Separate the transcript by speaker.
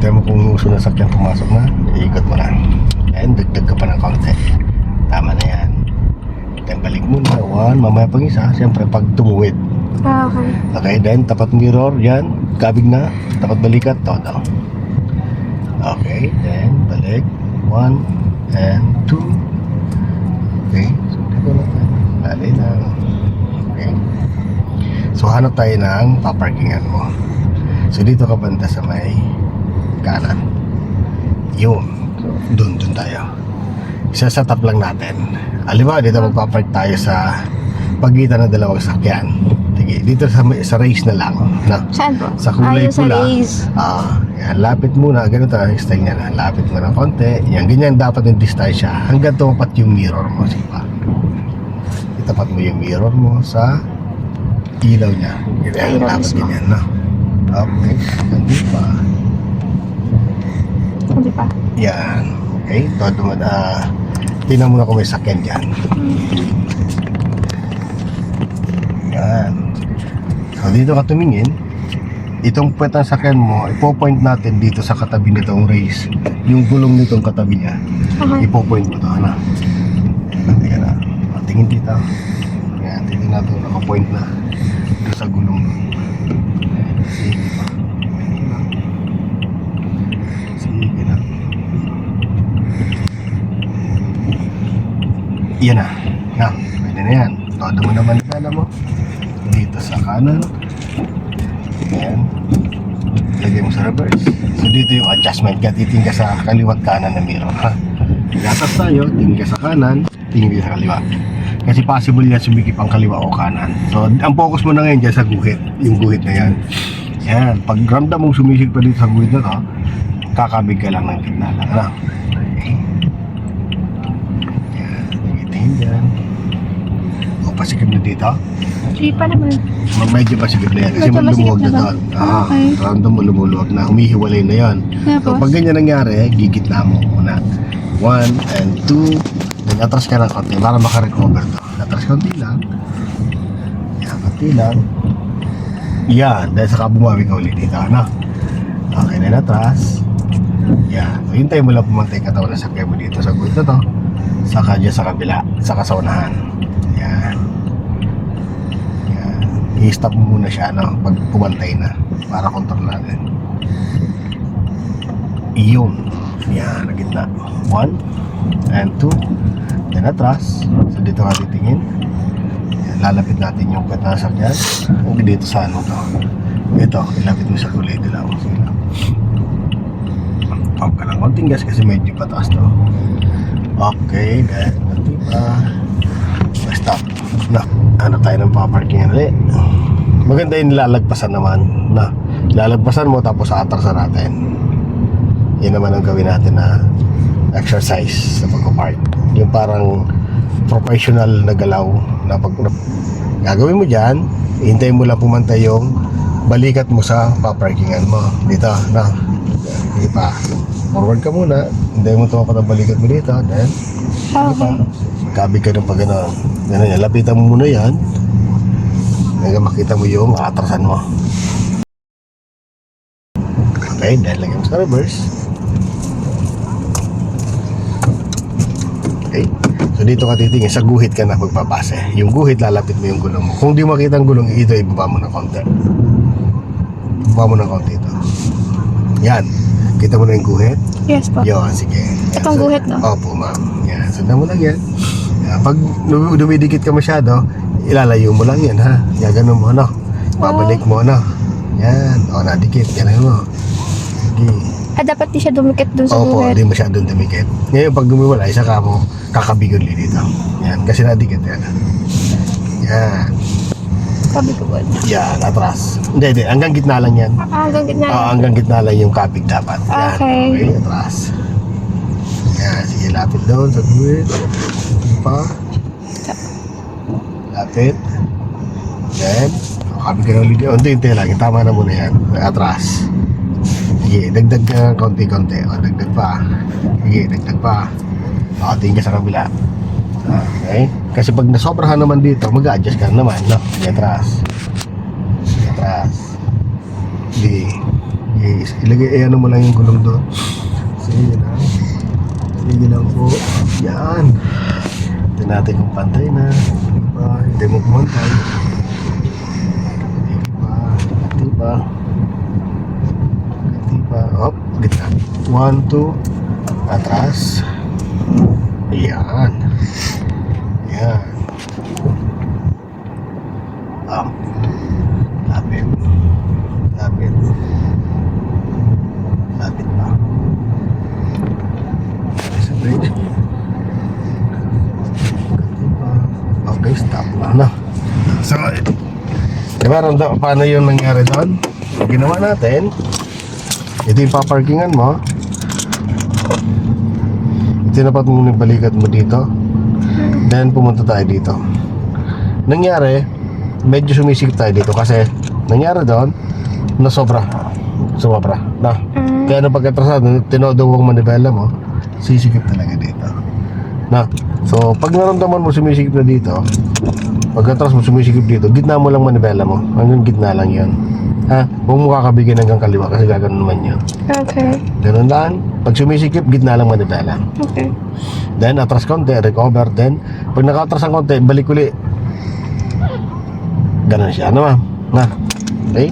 Speaker 1: Hintay mo kung uso na sakyan pumasok na, iikot mo na. And dagdag ka pa ng konti. Tama na yan. Then balik mo na. One, mamaya pag isa. Siyempre pag tumuwid.
Speaker 2: Okay.
Speaker 1: Okay, then tapat mirror, yan. Kabig na. Tapat balikat, todo. Okay, then balik. 1 and 2. Okay, so dito na tayo. Dali lang. Okay. So hanap tayo ng paparkingan mo. So dito ka banda sa may kanan. Yun. So dun tayo. Isa-set-up lang natin. Halimbawa dito magpapark tayo sa pagitan ng dalawang sakyan. Sige, dito sa race na lang, no?
Speaker 2: Saan po?
Speaker 1: Sa kulay
Speaker 2: Sa
Speaker 1: pula.
Speaker 2: race.
Speaker 1: Yan, lapit muna, ganito ang style niya na. Lapit mo ng konti. Yan, ganyan dapat yung distansya hanggang tumapat yung mirror mo. Sige pa. Itapat mo yung mirror mo sa ilaw niya. Ganyan,
Speaker 2: Ilaw
Speaker 1: dapat
Speaker 2: mismo.
Speaker 1: ganyan, no? Okay, hindi pa.
Speaker 2: Hindi pa.
Speaker 1: Yan. Okay, todo mo na. Tingnan mo na kung may sakyan dyan. Yan. So dito ka tumingin. Itong puwet ng sakyan mo, ipo-point natin dito sa katabi nitong race. Yung gulong nitong katabi niya.
Speaker 2: Okay.
Speaker 1: Ipo-point mo to, ano? Tingnan na. Tingin dito. Yan, tingin natin naka-point na. Dito sa gulong. Sige pa. Sige na. Yan na. Yan. Pwede na yan. Todo mo naman kala mo. Dito sa kanan. Ayan. Lagay mo sa reverse. So dito yung adjustment ka. Titingin ka sa kaliwat kanan ng mirror, ha? Gatas tayo. Tingin ka sa kanan. Tingin ka sa kaliwa. Kasi possible yan sumikip ang kaliwa o kanan. So ang focus mo na ngayon dyan sa guhit. Yung guhit na yan. Yan. Pag ramdam mong sumisig pa dito sa guhit na to, kakabig ka lang ng gitna lang, ha? Tingin dyan. O, pasikip na dito.
Speaker 2: Hindi pa naman.
Speaker 1: Medyo pasikip na yan kasi
Speaker 2: Medyo masikip
Speaker 1: lumuwag na
Speaker 2: na ba?
Speaker 1: doon.
Speaker 2: Okay.
Speaker 1: Random mo lumuluwag na. Humihiwalay na yan. So
Speaker 2: Tapos?
Speaker 1: pag ganyan nangyari, gigitna mo muna. 1 and 2. Then atras ka ng konti para makarecover to. Atras konti lang. Yan, konti lang. Yan. Dahil saka bumawi ka ulit dito. Ano? Okay na atras. Yan. So hintay mo lang pumantay katawan na sakya mo dito sa guhit na to. Saka dyan sa kabila. Saka sa unahan. Yan. Yan. I-stop mo muna siya, no? Pag pumantay na. Para control natin. Iyon. Yan. Na gitna. 1 and 2. Then atras. So dito ka titingin. Yan. Lalapit natin yung kwet na sakyan. Huwag dito sa ano to. Ito. Ilapit mo sa kulay dilaw. Sige lang. Pump ka lang konting gas kasi medyo pataas to. Okay, then nanti pa. Stop. Na, hanap tayo ng paparkingan ulit. Maganda yung nilalagpasan naman. Na, nilalagpasan mo tapos atrasan natin. Yan naman ang gawin natin na exercise sa pagpapark. Yung parang professional na galaw na pag gagawin mo dyan, hintayin mo lang pumantay yung balikat mo sa paparkingan mo. Dito, na. Hindi pa. Forward ka muna. Hindi mo tumapat ang balikat mo dito. Then, hindi pa. Magkabig ka ng pag gano'n. Gano'n yan. Lapitan mo muna yan. Hanggang makita mo yung atrasan mo. Okay, then lagyan mo sa reverse. Okay. So dito ka titingin. Sa guhit ka na magpapase. Yung guhit, lalapit mo yung gulong mo. Kung di makita ang gulong, ito ibaba mo ng konti. Ibaba mo ng konti ito. Yan. Kita mo na yung guhit?
Speaker 2: Yes po.
Speaker 1: Yun, sige. Yan.
Speaker 2: Itong guhit, no?
Speaker 1: Opo, ma'am. Yan, sundan mo lang yan. Yan. Pag dumidikit ka masyado, ilalayo mo lang yan, ha? Yan, ganun mo, no? Babalik mo, no? Yan. O, nadikit. Yan mo. Sige.
Speaker 2: Dapat di siya dumikit dun sa
Speaker 1: Opo,
Speaker 2: guhit.
Speaker 1: hindi masyadong dumikit. Ngayon, pag gumiwala, isa ka mo, kakabigod ulit dito. Yan, kasi nadikit yan. Yan.
Speaker 2: Sabi ko ba?
Speaker 1: Yan, atras. Hindi. Hanggang gitna lang yan.
Speaker 2: Hanggang gitna.
Speaker 1: Hanggang gitna lang yung kapig dapat. Yan.
Speaker 2: Okay.
Speaker 1: Okay, atras. Yan, sige, lapit doon sa guhit. Pa. Lapit. Then, kapig ka ng lidi. Unti-unti lang. Tama na muna yan. Atras. Sige, dagdag ka konti-konti. O, dagdag pa. Sige, dagdag pa. O, tingin ka sa kabila. Okay? Kasi pag nasobrahan naman dito, mag-a-adjust ka naman, no? Sige, atras. Sige, atras. Sige. Sige, ilagay, ano mo lang yung gulong doon. Sige lang. Sige lang po. Yan. Tignan natin kung pantay na. Diba? Hindi mo pumantay. Diba? Diba? Up. Gitna. 1, 2. Atras. Yan. Yan. Up. Lapit. Lapit. Lapit pa. Sa bridge. Okay, stop na. No? So, diba, paano yung nangyari doon? Ginawa natin, ito yung paparkingan mo. Tinapat mo yung balikat mo dito. Then, pumunta tayo dito. Nangyari, medyo sumisikip tayo dito kasi nangyari doon na sumobra na. Kaya nung pagkatrasado, tinodo ang manibela mo, sisikip talaga dito na. So pag naramdaman mo sumisikip na dito, pagkatras mo sumisikip dito, gitna mo lang manibela mo, hanggang gitna lang yan, ha. Huwag mo kakabigin hanggang kaliwa kasi gagano naman yun.
Speaker 2: Okay.
Speaker 1: Ganun lang. Pag sumisikip, gitna lang manibela.
Speaker 2: Okay.
Speaker 1: Then atras konti, recover. Then pag nakatras ang konti, balik uli. Ganun siya, ano ma'am? Na, okay?